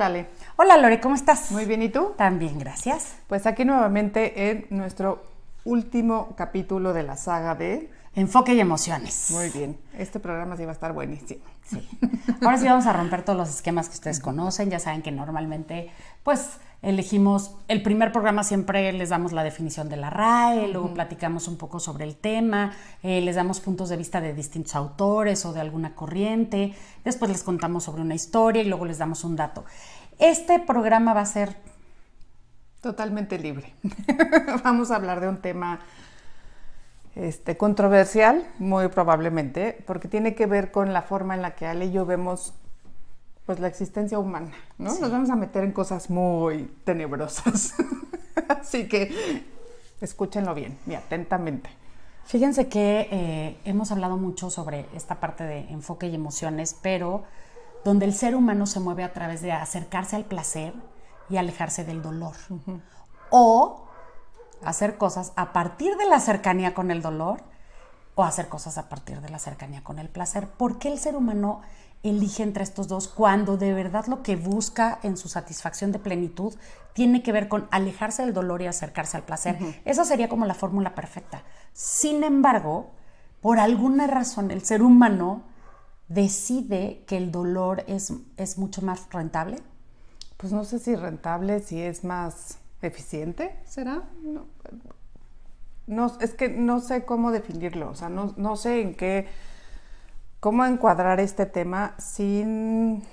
Hola, Ale. Hola, Lore, ¿cómo estás? Muy bien, ¿y tú? También, gracias. Pues aquí nuevamente en nuestro último capítulo de la saga de... Enfoque y emociones. Muy bien, este programa sí va a estar buenísimo. Sí. Ahora sí vamos a romper todos los esquemas que ustedes conocen. Ya saben que normalmente, pues, elegimos, el primer programa siempre les damos la definición de la RAE, luego platicamos un poco sobre el tema, les damos puntos de vista de distintos autores o de alguna corriente, después les contamos sobre una historia y luego les damos un dato. Este programa va a ser... Totalmente libre. Vamos a hablar de un tema controversial, muy probablemente, porque tiene que ver con la forma en la que Ale y yo vemos pues la existencia humana, ¿no? Sí. Nos vamos a meter en cosas muy tenebrosas. Así que escúchenlo bien y atentamente. Fíjense que hemos hablado mucho sobre esta parte de enfoque y emociones, pero donde el ser humano se mueve a través de acercarse al placer y alejarse del dolor. O hacer cosas a partir de la cercanía con el dolor o hacer cosas a partir de la cercanía con el placer. ¿Por qué el ser humano elige entre estos dos cuando de verdad lo que busca en su satisfacción de plenitud tiene que ver con alejarse del dolor y acercarse al placer? Esa sería como la fórmula perfecta. Sin embargo, por alguna razón el ser humano decide que el dolor es mucho más rentable. Pues no sé si rentable, si es más eficiente, ¿será? No, es que no sé cómo definirlo, o sea, no sé cómo encuadrar este tema sin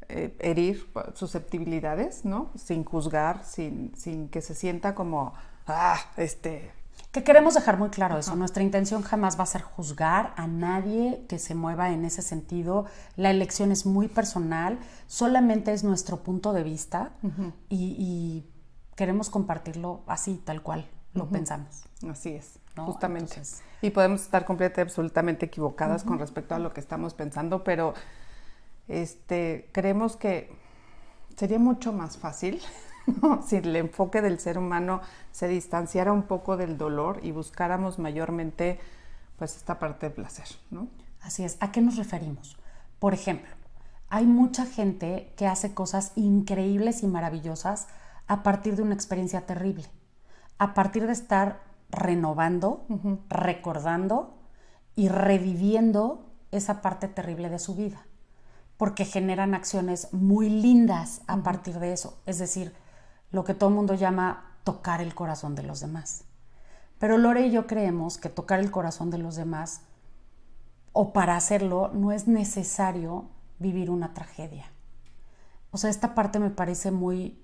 herir susceptibilidades, ¿no? Sin juzgar, sin que se sienta como, Que queremos dejar muy claro eso. Nuestra intención jamás va a ser juzgar a nadie que se mueva en ese sentido. La elección es muy personal, solamente es nuestro punto de vista y queremos compartirlo así, tal cual lo pensamos. Así es, ¿no? justamente. Entonces, y podemos estar completamente, absolutamente equivocadas con respecto a lo que estamos pensando, pero creemos que sería mucho más fácil, ¿no? Si el enfoque del ser humano se distanciara un poco del dolor y buscáramos mayormente pues esta parte del placer, ¿no? Así es. ¿A qué nos referimos? Por ejemplo, hay mucha gente que hace cosas increíbles y maravillosas a partir de una experiencia terrible, a partir de estar renovando, recordando y reviviendo esa parte terrible de su vida, porque generan acciones muy lindas a partir de eso, es decir, lo que todo el mundo llama tocar el corazón de los demás. Pero Lore y yo creemos que tocar el corazón de los demás, o para hacerlo, no es necesario vivir una tragedia. O sea, esta parte me parece muy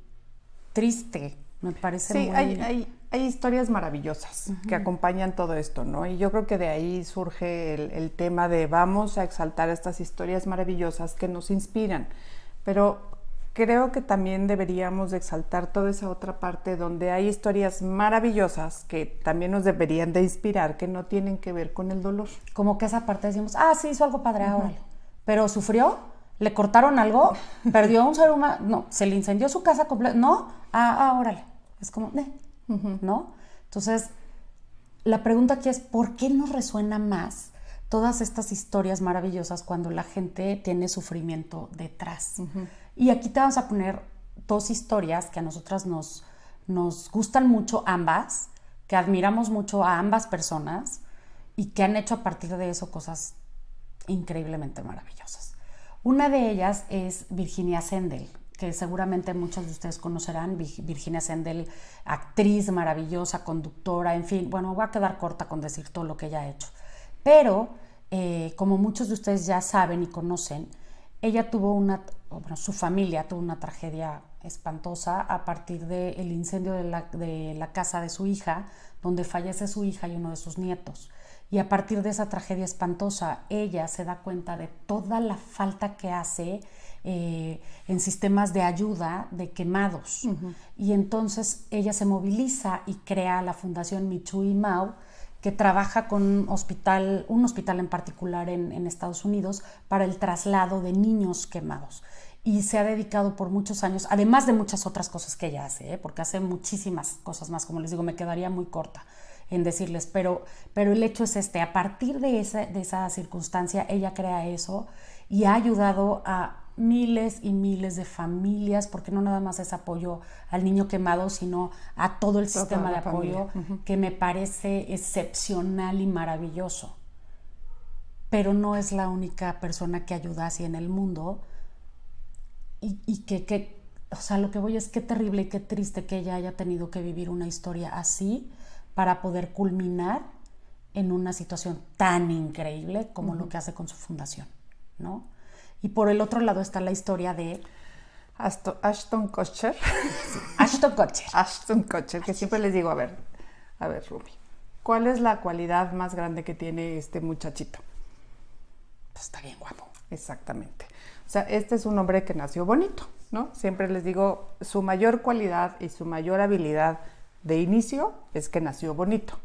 triste, me parece sí, muy... hay historias maravillosas que acompañan todo esto, ¿no? Y yo creo que de ahí surge el tema de vamos a exaltar estas historias maravillosas que nos inspiran, pero creo que también deberíamos de exaltar toda esa otra parte donde hay historias maravillosas que también nos deberían de inspirar, que no tienen que ver con el dolor. Como que esa parte decimos, sí, hizo algo padre, órale. Pero sufrió, le cortaron algo, perdió un ser humano, no, se le incendió su casa completa, no, órale. Es como, ¿no? Entonces, la pregunta aquí es, ¿por qué nos resuena más todas estas historias maravillosas cuando la gente tiene sufrimiento detrás? Y aquí te vamos a poner dos historias que a nosotras nos gustan mucho ambas, que admiramos mucho a ambas personas y que han hecho a partir de eso cosas increíblemente maravillosas. Una de ellas es Virginia Sendel, que seguramente muchos de ustedes conocerán. Virginia Sendel, actriz maravillosa, conductora, en fin, bueno, voy a quedar corta con decir todo lo que ella ha hecho. Pero, como muchos de ustedes ya saben y conocen, ella tuvo su familia tuvo una tragedia espantosa a partir del incendio de la casa de su hija, donde fallece su hija y uno de sus nietos. Y a partir de esa tragedia espantosa, ella se da cuenta de toda la falta que hace en sistemas de ayuda de quemados. Y entonces ella se moviliza y crea la Fundación Michui Mao, que trabaja con un hospital en particular en Estados Unidos para el traslado de niños quemados. Y se ha dedicado por muchos años, además de muchas otras cosas que ella hace, porque hace muchísimas cosas más, como les digo, me quedaría muy corta en decirles, pero el hecho es a partir de esa circunstancia ella crea eso y ha ayudado a miles y miles de familias, porque no nada más es apoyo al niño quemado, sino a todo el sistema de apoyo, que me parece excepcional y maravilloso. Pero no es la única persona que ayuda así en el mundo, y que, o sea, lo que voy es qué terrible y qué triste que ella haya tenido que vivir una historia así para poder culminar en una situación tan increíble como lo que hace con su fundación, ¿no? Y por el otro lado está la historia de Ashton Kutcher. Sí, Ashton Kutcher. Ashton Kutcher, que siempre les digo, a ver, Rumi, ¿cuál es la cualidad más grande que tiene este muchachito? Pues está bien guapo. Exactamente. O sea, este es un hombre que nació bonito, ¿no? Siempre les digo, su mayor cualidad y su mayor habilidad de inicio es que nació bonito.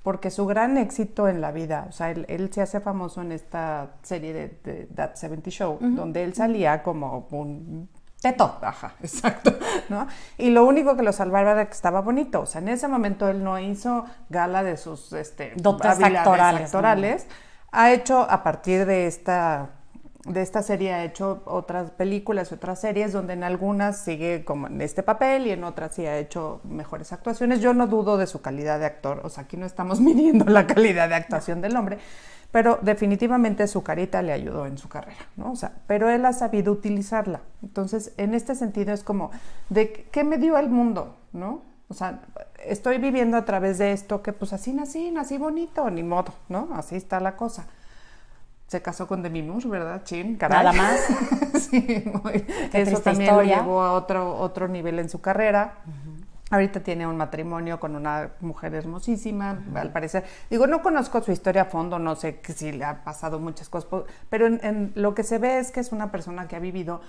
Porque su gran éxito en la vida, o sea, él se hace famoso en esta serie de That 70 Show, donde él salía como un teto. Ajá, exacto, ¿no? Y lo único que lo salvaba era que estaba bonito. O sea, en ese momento él no hizo gala de sus dotes habilidades actorales. ¿no? Ha hecho, a partir de esta serie, ha hecho otras películas, otras series, donde en algunas sigue como en este papel y en otras sí ha hecho mejores actuaciones. Yo no dudo de su calidad de actor, o sea, aquí no estamos midiendo la calidad de actuación del hombre, pero definitivamente su carita le ayudó en su carrera, ¿no? O sea, pero él ha sabido utilizarla. Entonces, en este sentido es como, ¿de qué me dio el mundo, no? O sea, estoy viviendo a través de esto que pues así nací bonito, ni modo, ¿no? Así está la cosa. Se casó con Demi Moore, ¿verdad? Chin, caray. Nada más. Sí, eso también historia. lo llevó a otro nivel en su carrera. Ahorita tiene un matrimonio con una mujer hermosísima, al parecer. Digo, no conozco su historia a fondo, no sé si le ha pasado muchas cosas, pero en lo que se ve es que es una persona que ha vivido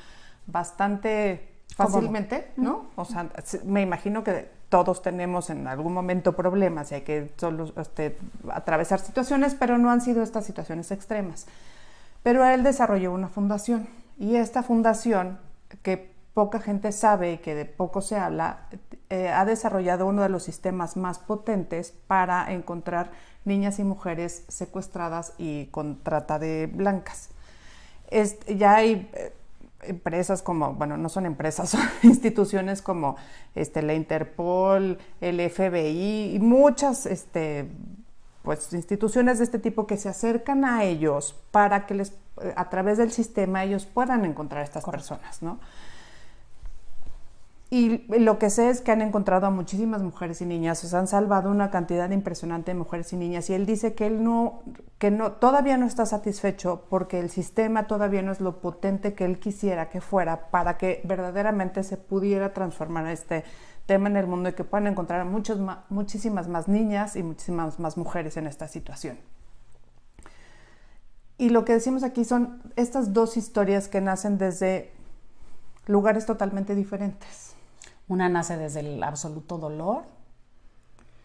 bastante fácilmente, ¿no? O sea, me imagino que todos tenemos en algún momento problemas y hay que solo atravesar situaciones, pero no han sido estas situaciones extremas. Pero él desarrolló una fundación, y esta fundación, que poca gente sabe y que de poco se habla, ha desarrollado uno de los sistemas más potentes para encontrar niñas y mujeres secuestradas y con trata de blancas. Ya hay empresas como, bueno, no son empresas, son instituciones como la Interpol, el FBI y muchas pues instituciones de este tipo que se acercan a ellos para que a través del sistema ellos puedan encontrar a estas personas, ¿no? Y lo que sé es que han encontrado a muchísimas mujeres y niñas, o sea, han salvado una cantidad impresionante de mujeres y niñas, y él dice que todavía no está satisfecho porque el sistema todavía no es lo potente que él quisiera que fuera para que verdaderamente se pudiera transformar este tema en el mundo y que puedan encontrar a muchísimas más niñas y muchísimas más mujeres en esta situación. Y lo que decimos aquí son estas dos historias que nacen desde lugares totalmente diferentes. Una nace desde el absoluto dolor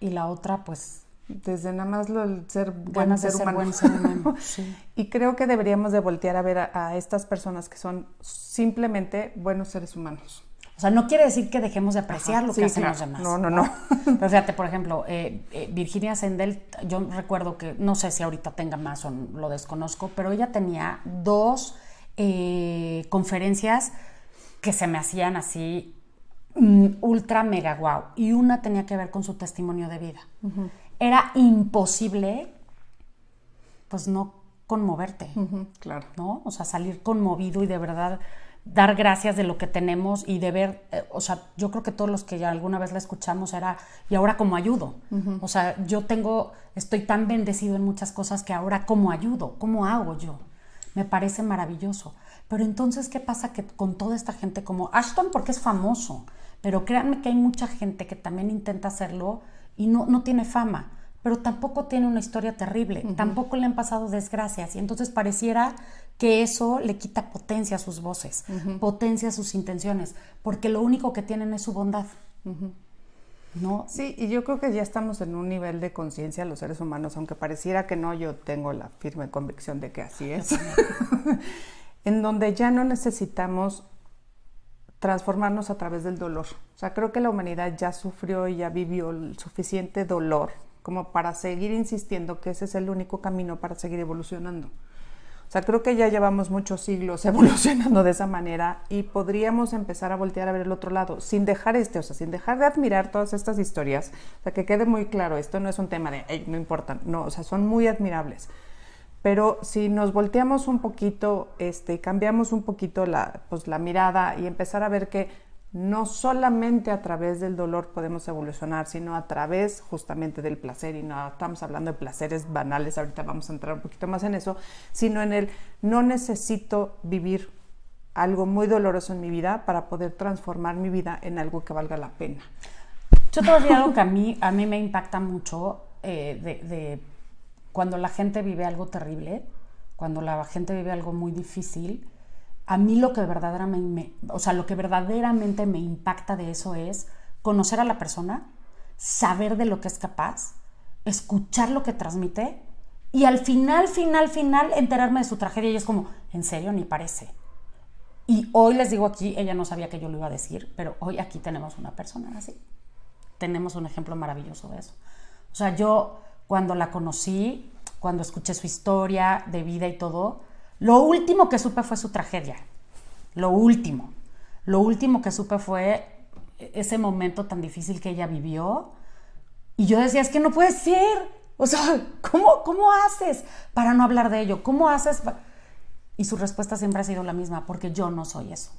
y la otra, pues, desde nada más el ser buen ser humano. Sí. Y creo que deberíamos de voltear a ver a estas personas que son simplemente buenos seres humanos. O sea, no quiere decir que dejemos de apreciar lo que hacen los demás. No. Pero fíjate, por ejemplo, Virginia Sendel, yo recuerdo que, no sé si ahorita tenga más o lo desconozco, pero ella tenía 2 conferencias que se me hacían así ultra mega guau, y una tenía que ver con su testimonio de vida. Era imposible pues no conmoverte, claro, ¿no? O sea, salir conmovido y de verdad dar gracias de lo que tenemos y de ver, o sea, yo creo que todos los que ya alguna vez la escuchamos era, ¿y ahora cómo ayudo? O sea, estoy tan bendecido en muchas cosas que ahora ¿cómo ayudo? ¿Cómo hago yo? Me parece maravilloso. Pero entonces, ¿qué pasa que con toda esta gente como Ashton, porque es famoso? Pero créanme que hay mucha gente que también intenta hacerlo y no tiene fama, pero tampoco tiene una historia terrible, tampoco le han pasado desgracias, y entonces pareciera que eso le quita potencia a sus voces, potencia a sus intenciones, porque lo único que tienen es su bondad. ¿No? Sí, y yo creo que ya estamos en un nivel de conciencia los seres humanos, aunque pareciera que no, yo tengo la firme convicción de que así es, en donde ya no necesitamos transformarnos a través del dolor. O sea, creo que la humanidad ya sufrió y ya vivió el suficiente dolor como para seguir insistiendo que ese es el único camino para seguir evolucionando. O O sea, creo que ya llevamos muchos siglos evolucionando de esa manera y podríamos empezar a voltear a ver el otro lado, sin dejar o sea, sin dejar de admirar todas estas historias. O sea, que quede muy claro, esto no es un tema de, no importa, no, o sea, son muy admirables. Pero si nos volteamos un poquito, cambiamos un poquito la mirada y empezar a ver que no solamente a través del dolor podemos evolucionar, sino a través justamente del placer, y no estamos hablando de placeres banales, ahorita vamos a entrar un poquito más en eso, sino en el no necesito vivir algo muy doloroso en mi vida para poder transformar mi vida en algo que valga la pena. Yo te voy a decir algo que a mí me impacta mucho de cuando la gente vive algo terrible, cuando la gente vive algo muy difícil. A mí lo que verdaderamente me impacta de eso es conocer a la persona, saber de lo que es capaz, escuchar lo que transmite y al final enterarme de su tragedia y es como, ¿en serio? Ni parece. Y hoy les digo aquí, ella no sabía que yo lo iba a decir, pero hoy aquí tenemos una persona así. Tenemos un ejemplo maravilloso de eso. O sea, yo cuando la conocí, cuando escuché su historia de vida y todo, lo último que supe fue su tragedia. Lo último que supe fue ese momento tan difícil que ella vivió. Y yo decía, es que no puede ser. O sea, ¿cómo haces para no hablar de ello? ¿Cómo haces? Y su respuesta siempre ha sido la misma, porque yo no soy eso.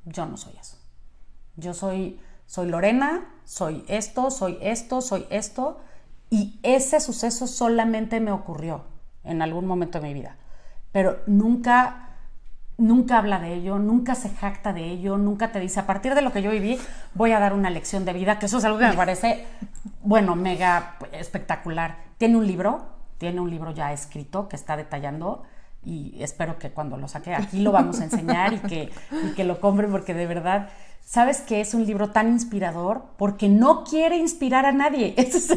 Yo no soy eso. Yo soy Lorena, soy esto. Y ese suceso solamente me ocurrió en algún momento de mi vida. Pero nunca habla de ello, nunca se jacta de ello, nunca te dice, a partir de lo que yo viví, voy a dar una lección de vida, que eso es algo que me parece, mega espectacular. Tiene un libro ya escrito que está detallando y espero que cuando lo saque aquí lo vamos a enseñar y que lo compren, porque de verdad, ¿sabes qué? Es un libro tan inspirador porque no quiere inspirar a nadie. Es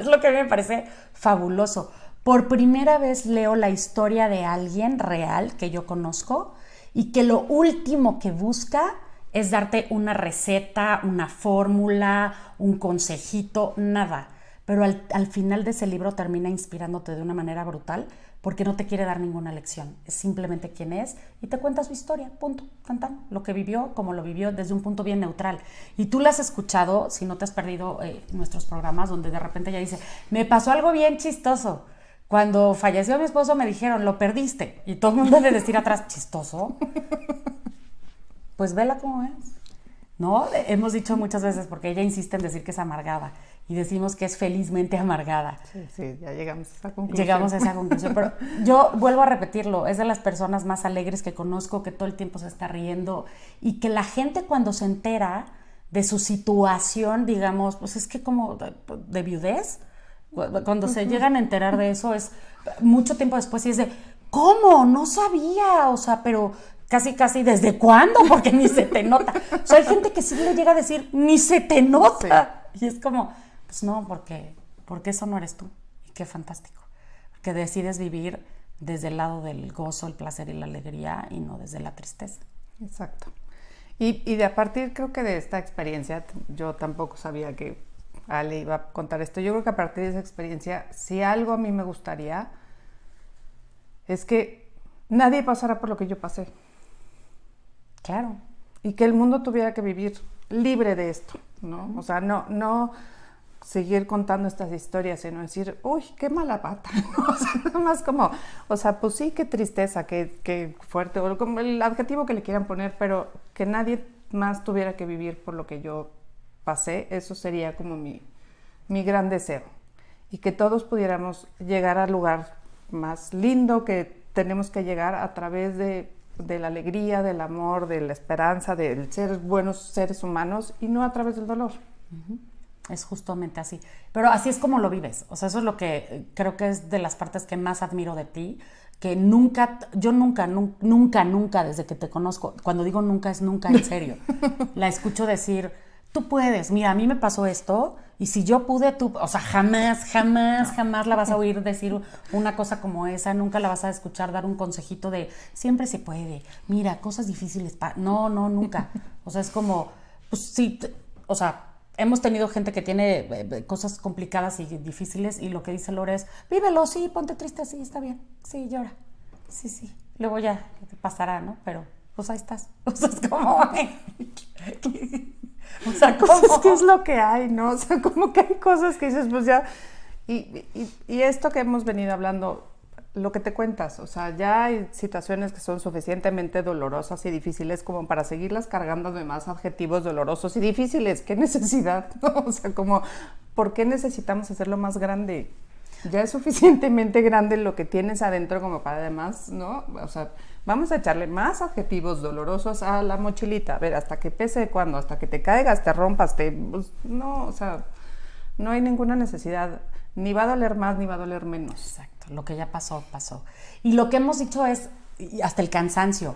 lo que a mí me parece fabuloso. Por primera vez leo la historia de alguien real que yo conozco y que lo último que busca es darte una receta, una fórmula, un consejito, nada. Pero al final de ese libro termina inspirándote de una manera brutal porque no te quiere dar ninguna lección. Es simplemente quién es y te cuenta su historia, punto, tan, lo que vivió, como lo vivió, desde un punto bien neutral. Y tú la has escuchado, si no te has perdido nuestros programas, donde de repente ella dice, me pasó algo bien chistoso. Cuando falleció mi esposo me dijeron, lo perdiste. Y todo el mundo debe decir atrás, ¿chistoso? Pues vela cómo es. ¿No? Hemos dicho muchas veces, porque ella insiste en decir que es amargada. Y decimos que es felizmente amargada. Sí, ya llegamos a esa conclusión. Llegamos a esa conclusión. Pero yo vuelvo a repetirlo, es de las personas más alegres que conozco, que todo el tiempo se está riendo. Y que la gente cuando se entera de su situación, digamos, pues es que como de viudez, cuando se llegan a enterar de eso es mucho tiempo después y es de, ¿cómo? No sabía, o sea, pero casi, ¿desde cuándo? Porque ni se te nota. O sea, hay gente que sí le llega a decir, ni se te nota. Sí. Y es como, pues no, porque eso no eres tú. Y qué fantástico. Que decides vivir desde el lado del gozo, el placer y la alegría y no desde la tristeza. Exacto. Y de a partir, creo que de esta experiencia, yo tampoco sabía que Ale iba a contar esto. Yo creo que a partir de esa experiencia, si algo a mí me gustaría, es que nadie pasara por lo que yo pasé. Claro. Y que el mundo tuviera que vivir libre de esto, ¿no? O sea, no seguir contando estas historias, sino decir, uy, qué mala pata, ¿no? O sea, nada más como, o sea, pues sí, qué tristeza, qué fuerte, o como el adjetivo que le quieran poner, pero que nadie más tuviera que vivir por lo que yo pasé, eso sería como mi gran deseo. Y que todos pudiéramos llegar al lugar más lindo que tenemos que llegar a través de la alegría, del amor, de la esperanza, del ser buenos seres humanos y no a través del dolor. Uh-huh. Es justamente así. Pero así es como lo vives. O sea, eso es lo que creo que es de las partes que más admiro de ti, que yo nunca, desde que te conozco, cuando digo nunca es nunca en serio, la escucho decir, tú puedes, mira, a mí me pasó esto, y si yo pude, tú, o sea, jamás la vas a oír decir una cosa como esa, nunca la vas a escuchar dar un consejito de, siempre se puede, mira, cosas difíciles, no, nunca. O sea, es como, pues sí, o sea, hemos tenido gente que tiene cosas complicadas y difíciles, y lo que dice Lore es, vívelo, sí, ponte triste, sí, está bien, sí, llora. sí. Luego ya te pasará, ¿no? Pero, pues ahí estás. O sea, es como... O sea, pues es que es lo que hay, ¿no? O sea, como que hay cosas que dices, pues ya... Y esto que hemos venido hablando, lo que te cuentas, o sea, ya hay situaciones que son suficientemente dolorosas y difíciles como para seguirlas cargando de más adjetivos dolorosos y difíciles. ¿Qué necesidad? ¿No? O sea, como, ¿por qué necesitamos hacerlo más grande? Ya es suficientemente grande lo que tienes adentro como para además, ¿no? O sea, vamos a echarle más adjetivos dolorosos a la mochilita. A ver, hasta que pese, ¿cuándo? Hasta que te caigas, te rompas, pues, no, o sea, no hay ninguna necesidad. Ni va a doler más, ni va a doler menos. Exacto, lo que ya pasó, pasó. Y lo que hemos dicho es, hasta el cansancio,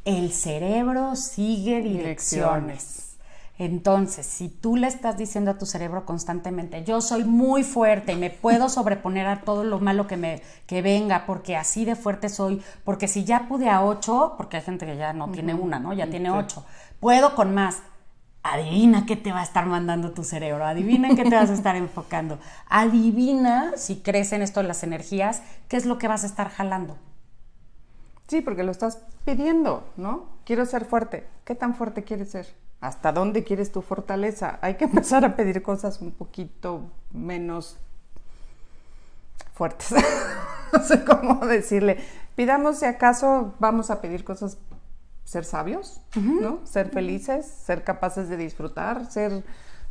el cerebro sigue direcciones. Entonces, si tú le estás diciendo a tu cerebro constantemente, yo soy muy fuerte y me puedo sobreponer a todo lo malo que venga, porque así de fuerte soy, porque si ya pude a 8, porque hay gente que ya no tiene una, ¿no? Ya tiene 8, puedo con más. Adivina qué te va a estar mandando tu cerebro, adivina en qué te vas a estar enfocando, adivina, si crees en esto de las energías, qué es lo que vas a estar jalando. Sí, porque lo estás pidiendo, ¿no? Quiero ser fuerte. ¿Qué tan fuerte quieres ser? ¿Hasta dónde quieres tu fortaleza? Hay que empezar a pedir cosas un poquito menos fuertes. No sé cómo decirle. Pidamos, si acaso, vamos a pedir cosas, ser sabios, ¿no? Ser felices, ser capaces de disfrutar, ser,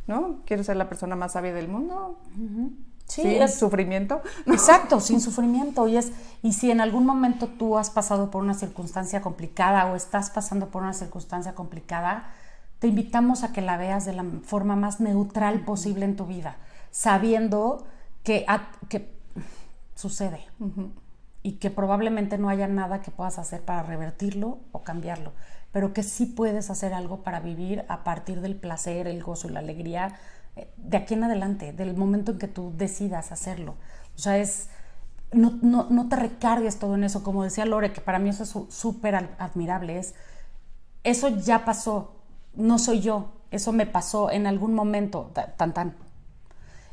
¿no? ¿Quieres ser la persona más sabia del mundo? Sí, sin sufrimiento. Exacto, sin sufrimiento. Y si en algún momento tú has pasado por una circunstancia complicada o estás pasando por una circunstancia complicada, te invitamos a que la veas de la forma más neutral posible en tu vida, sabiendo que sucede y que probablemente no haya nada que puedas hacer para revertirlo o cambiarlo, pero que sí puedes hacer algo para vivir a partir del placer, el gozo y la alegría de aquí en adelante, del momento en que tú decidas hacerlo. O sea, no te recargues todo en eso, como decía Lore, que para mí eso es súper admirable, eso ya pasó. No soy yo, eso me pasó en algún momento, tan.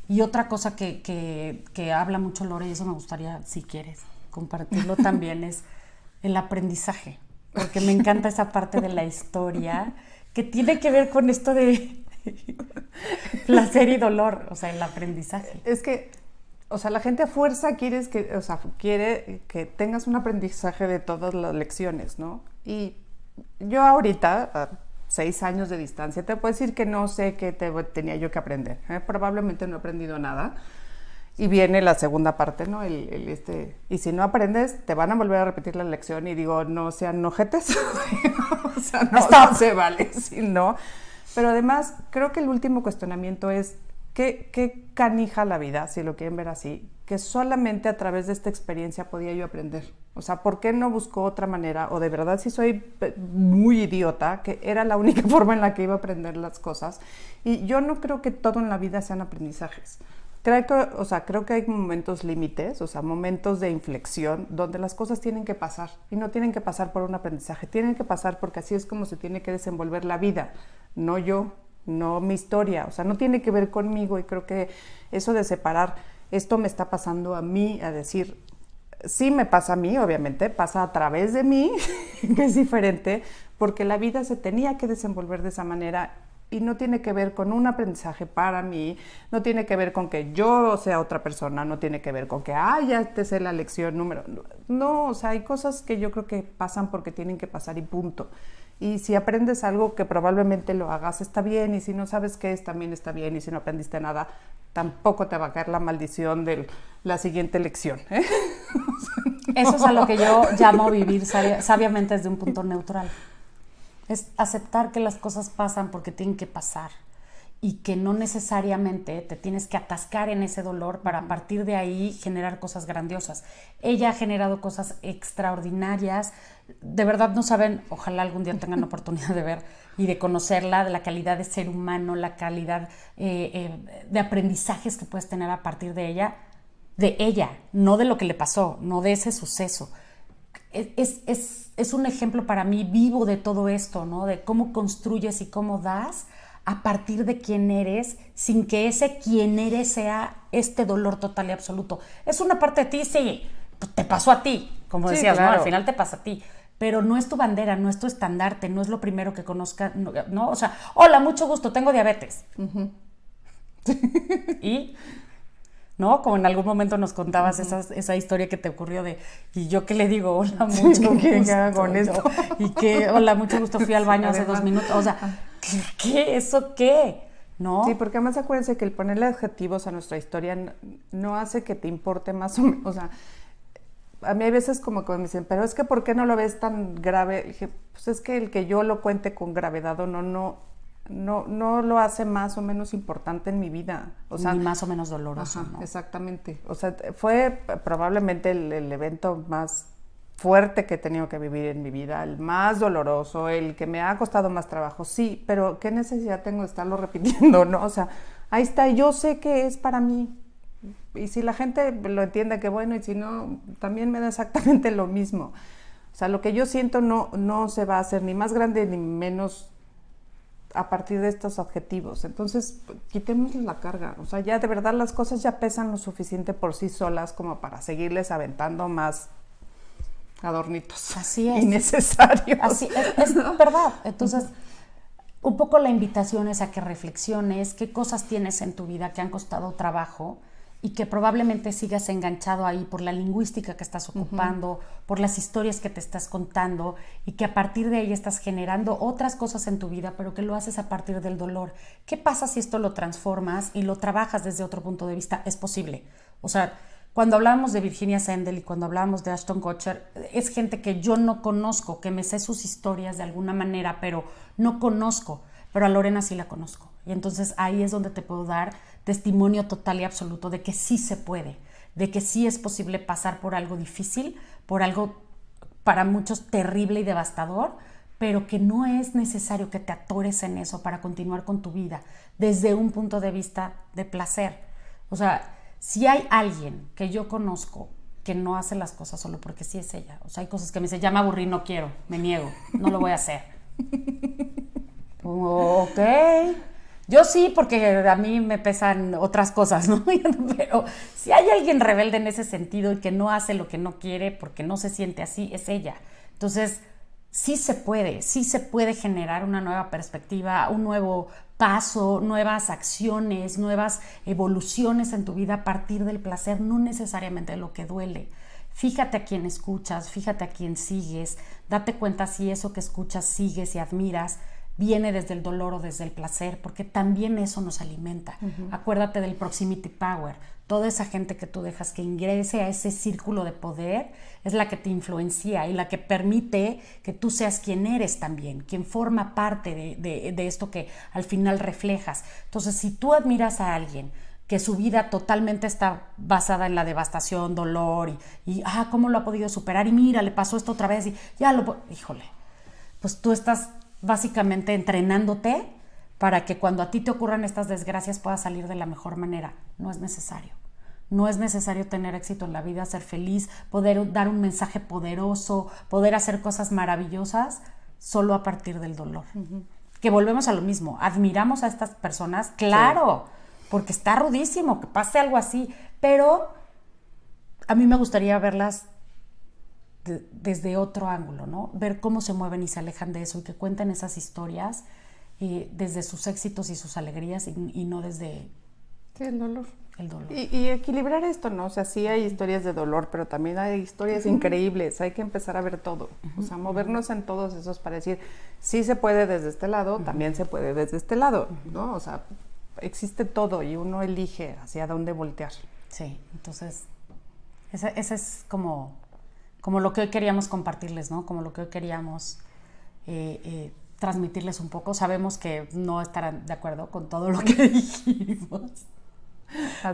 Y otra cosa que habla mucho Lore, y eso me gustaría, si quieres, compartirlo también, es el aprendizaje, porque me encanta esa parte de la historia que tiene que ver con esto de placer y dolor, o sea, el aprendizaje. Es que, o sea, la gente a fuerza quiere que tengas un aprendizaje de todas las lecciones, ¿no? Y yo ahorita, 6 años de distancia, te puedo decir que no sé qué tenía yo que aprender. Probablemente no he aprendido nada. Y viene la segunda parte, ¿no? Y si no aprendes, te van a volver a repetir la lección. Y digo, no sean ojetes. O sea, no se vale, sí, no. Pero además, creo que el último cuestionamiento es, ¿qué canija la vida, si lo quieren ver así? Que solamente a través de esta experiencia podía yo aprender. O sea, ¿por qué no buscó otra manera? O de verdad si soy muy idiota, que era la única forma en la que iba a aprender las cosas. Y yo no creo que todo en la vida sean aprendizajes. Creo que hay momentos límites, o sea, momentos de inflexión donde las cosas tienen que pasar. Y no tienen que pasar por un aprendizaje, tienen que pasar porque así es como se tiene que desenvolver la vida. No yo, no mi historia. O sea, no tiene que ver conmigo. Y creo que eso de separar, esto me está pasando a mí, a decir... Sí me pasa a mí, obviamente, pasa a través de mí, que es diferente, porque la vida se tenía que desenvolver de esa manera y no tiene que ver con un aprendizaje para mí, no tiene que ver con que yo sea otra persona, no tiene que ver con que, ya te sé la lección número... No, o sea, hay cosas que yo creo que pasan porque tienen que pasar y punto. Y si aprendes algo que probablemente lo hagas, está bien, y si no sabes qué es, también está bien, y si no aprendiste nada, tampoco te va a caer la maldición de la siguiente lección, ¿eh? Eso es a lo que yo llamo vivir sabiamente desde un punto neutral. Es aceptar que las cosas pasan porque tienen que pasar y que no necesariamente te tienes que atascar en ese dolor para a partir de ahí generar cosas grandiosas. Ella ha generado cosas extraordinarias. De verdad no saben, ojalá algún día tengan la oportunidad de ver y de conocerla, de la calidad de ser humano, la calidad de aprendizajes que puedes tener a partir de ella, no de lo que le pasó, no de ese suceso. Es un ejemplo para mí vivo de todo esto, ¿no? De cómo construyes y cómo das a partir de quién eres, sin que ese quién eres sea este dolor total y absoluto. ¿Es una parte de ti? Sí, te pasó a ti, como Sí, decías, claro. ¿no? Al final te pasa a ti. Pero no es tu bandera, no es tu estandarte, no es lo primero que conozca, ¿no? O sea, hola, mucho gusto, tengo diabetes. Y, ¿no? Como en algún momento nos contabas esa historia que te ocurrió de, ¿y yo qué le digo? Hola, mucho gusto. ¿Qué hago con esto? Y que, hola, mucho gusto, fui al baño hace 2 minutos. O sea, ¿qué? ¿Eso qué? ¿No? Sí, porque además acuérdense que el ponerle adjetivos a nuestra historia no hace que te importe más o menos. O sea, a mí hay veces como que me dicen, pero es que ¿por qué no lo ves tan grave? Y dije, pues es que el que yo lo cuente con gravedad o no lo hace más o menos importante en mi vida. O sea, ni más o menos doloroso, ajá, ¿no? exactamente. O sea, fue probablemente el evento más fuerte que he tenido que vivir en mi vida, el más doloroso, el que me ha costado más trabajo, sí, pero ¿qué necesidad tengo de estarlo repitiendo, no? O sea, ahí está, yo sé que es para mí. Y si la gente lo entiende, qué bueno, y si no, también me da exactamente lo mismo. O sea, lo que yo siento no se va a hacer ni más grande ni menos a partir de estos adjetivos. Entonces, quitémosle la carga. O sea, ya de verdad las cosas ya pesan lo suficiente por sí solas como para seguirles aventando más adornitos. Así es. Innecesarios. Así es verdad. Entonces, un poco la invitación es a que reflexiones qué cosas tienes en tu vida que han costado trabajo y que probablemente sigas enganchado ahí por la lingüística que estás ocupando, por las historias que te estás contando y que a partir de ahí estás generando otras cosas en tu vida, pero que lo haces a partir del dolor. ¿Qué pasa si esto lo transformas y lo trabajas desde otro punto de vista? Es posible. O sea, cuando hablábamos de Virginia Sendel y cuando hablábamos de Ashton Kutcher, es gente que yo no conozco, que me sé sus historias de alguna manera, pero no conozco. Pero a Lorena sí la conozco. Y entonces ahí es donde te puedo dar testimonio total y absoluto de que sí se puede, de que sí es posible pasar por algo difícil, por algo para muchos terrible y devastador, pero que no es necesario que te atores en eso para continuar con tu vida desde un punto de vista de placer. O sea, si hay alguien que yo conozco que no hace las cosas solo porque sí es ella, o sea, hay cosas que me dice, ya me aburrí, no quiero, me niego, no lo voy a hacer. Ok, yo sí, porque a mí me pesan otras cosas, ¿no? Pero si hay alguien rebelde en ese sentido y que no hace lo que no quiere porque no se siente así, es ella. Entonces, sí se puede generar una nueva perspectiva, un nuevo paso, nuevas acciones, nuevas evoluciones en tu vida a partir del placer, no necesariamente de lo que duele. Fíjate a quién escuchas, fíjate a quién sigues, date cuenta si eso que escuchas, sigues y admiras viene desde el dolor o desde el placer, porque también eso nos alimenta. Acuérdate del proximity power. Toda esa gente que tú dejas que ingrese a ese círculo de poder es la que te influencia y la que permite que tú seas quien eres también, quien forma parte de esto que al final reflejas. Entonces, si tú admiras a alguien que su vida totalmente está basada en la devastación, dolor y cómo lo ha podido superar y mira, le pasó esto otra vez y ya híjole, pues tú estás básicamente entrenándote para que cuando a ti te ocurran estas desgracias puedas salir de la mejor manera. No es necesario. No es necesario tener éxito en la vida, ser feliz, poder dar un mensaje poderoso, poder hacer cosas maravillosas solo a partir del dolor. Que volvemos a lo mismo. Admiramos a estas personas, claro, porque está rudísimo que pase algo así, pero a mí me gustaría verlas desde otro ángulo, ¿no? Ver cómo se mueven y se alejan de eso y que cuenten esas historias desde sus éxitos y sus alegrías y no desde el dolor. El dolor. Y equilibrar esto, ¿no? O sea, sí hay historias de dolor, pero también hay historias increíbles. Hay que empezar a ver todo. O sea, movernos en todos esos para decir, sí se puede desde este lado, también se puede desde este lado, ¿no? O sea, existe todo y uno elige hacia dónde voltear. Sí, entonces, ese es como lo que hoy queríamos compartirles, ¿no? Como lo que hoy queríamos transmitirles un poco. Sabemos que no estarán de acuerdo con todo lo que dijimos.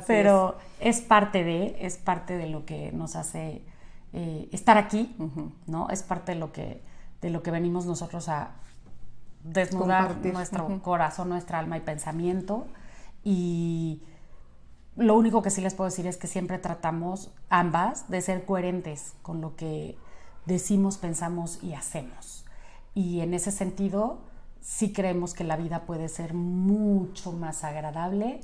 Pero es parte de lo que nos hace estar aquí, ¿no? Es parte de lo que venimos nosotros a desnudar nuestro corazón, nuestra alma y pensamiento. Y lo único que sí les puedo decir es que siempre tratamos ambas de ser coherentes con lo que decimos, pensamos y hacemos. Y en ese sentido sí creemos que la vida puede ser mucho más agradable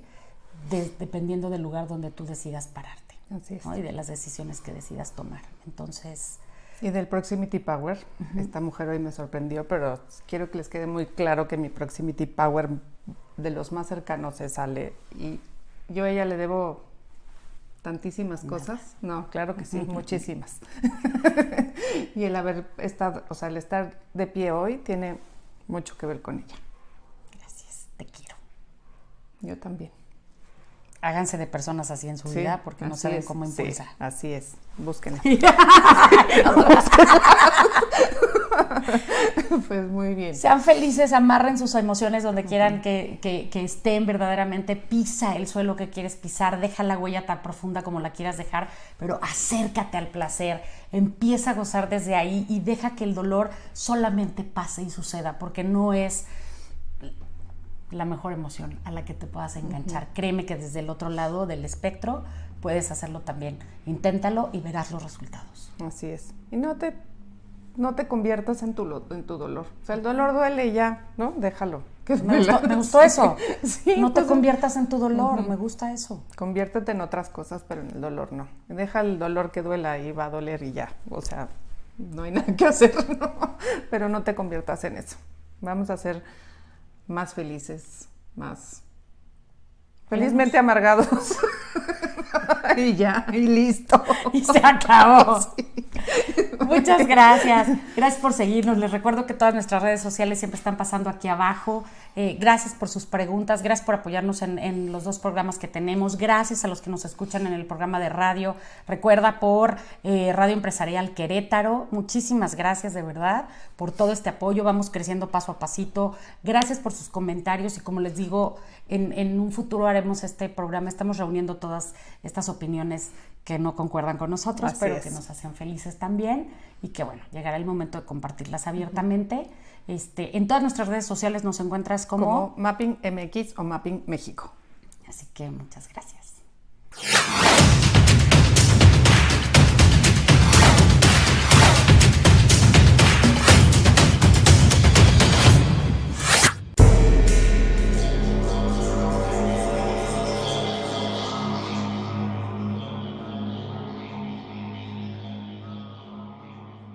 dependiendo del lugar donde tú decidas pararte. Así es. ¿no? Y de las decisiones que decidas tomar. Entonces... Y del Proximity Power, esta mujer hoy me sorprendió, pero quiero que les quede muy claro que mi Proximity Power de los más cercanos es Ale, y yo a ella le debo tantísimas cosas. No, claro que sí, muchísimas. Y el haber estado, o sea, el estar de pie hoy tiene mucho que ver con ella. Gracias, te quiero. Yo también. Háganse de personas así en su vida porque no saben cómo impulsar. Sí, así es, búsquenla. Pues muy bien. Sean felices, amarren sus emociones donde quieran que estén verdaderamente. Pisa el suelo que quieres pisar, deja la huella tan profunda como la quieras dejar, pero acércate al placer, empieza a gozar desde ahí y deja que el dolor solamente pase y suceda, porque no es la mejor emoción a la que te puedas enganchar. Créeme que desde el otro lado del espectro puedes hacerlo también. Inténtalo y verás los resultados. Así es. Y no te conviertas en tu dolor. O sea, el dolor duele y ya, ¿no? Déjalo. Me gustó eso. Sí, no te conviertas en tu dolor, me gusta eso. Conviértete en otras cosas, pero en el dolor no. Deja el dolor que duela y va a doler y ya. O sea, no hay nada que hacer, ¿no? Pero no te conviertas en eso. Vamos a ser más felices, más felizmente amargados. Y ya, y listo. Y se acabó. Sí. Muchas gracias. Gracias por seguirnos. Les recuerdo que todas nuestras redes sociales siempre están pasando aquí abajo. Gracias por sus preguntas. Gracias por apoyarnos en los 2 programas que tenemos. Gracias a los que nos escuchan en el programa de radio. Recuerda por Radio Empresarial Querétaro. Muchísimas gracias de verdad por todo este apoyo. Vamos creciendo paso a pasito. Gracias por sus comentarios y como les digo, en un futuro haremos este programa. Estamos reuniendo todas estas opiniones que no concuerdan con nosotros, Así pero es. que nos hacen felices también y que bueno, llegará el momento de compartirlas abiertamente. En todas nuestras redes sociales nos encuentras como Mapping MX o Mapping México. Así que muchas gracias.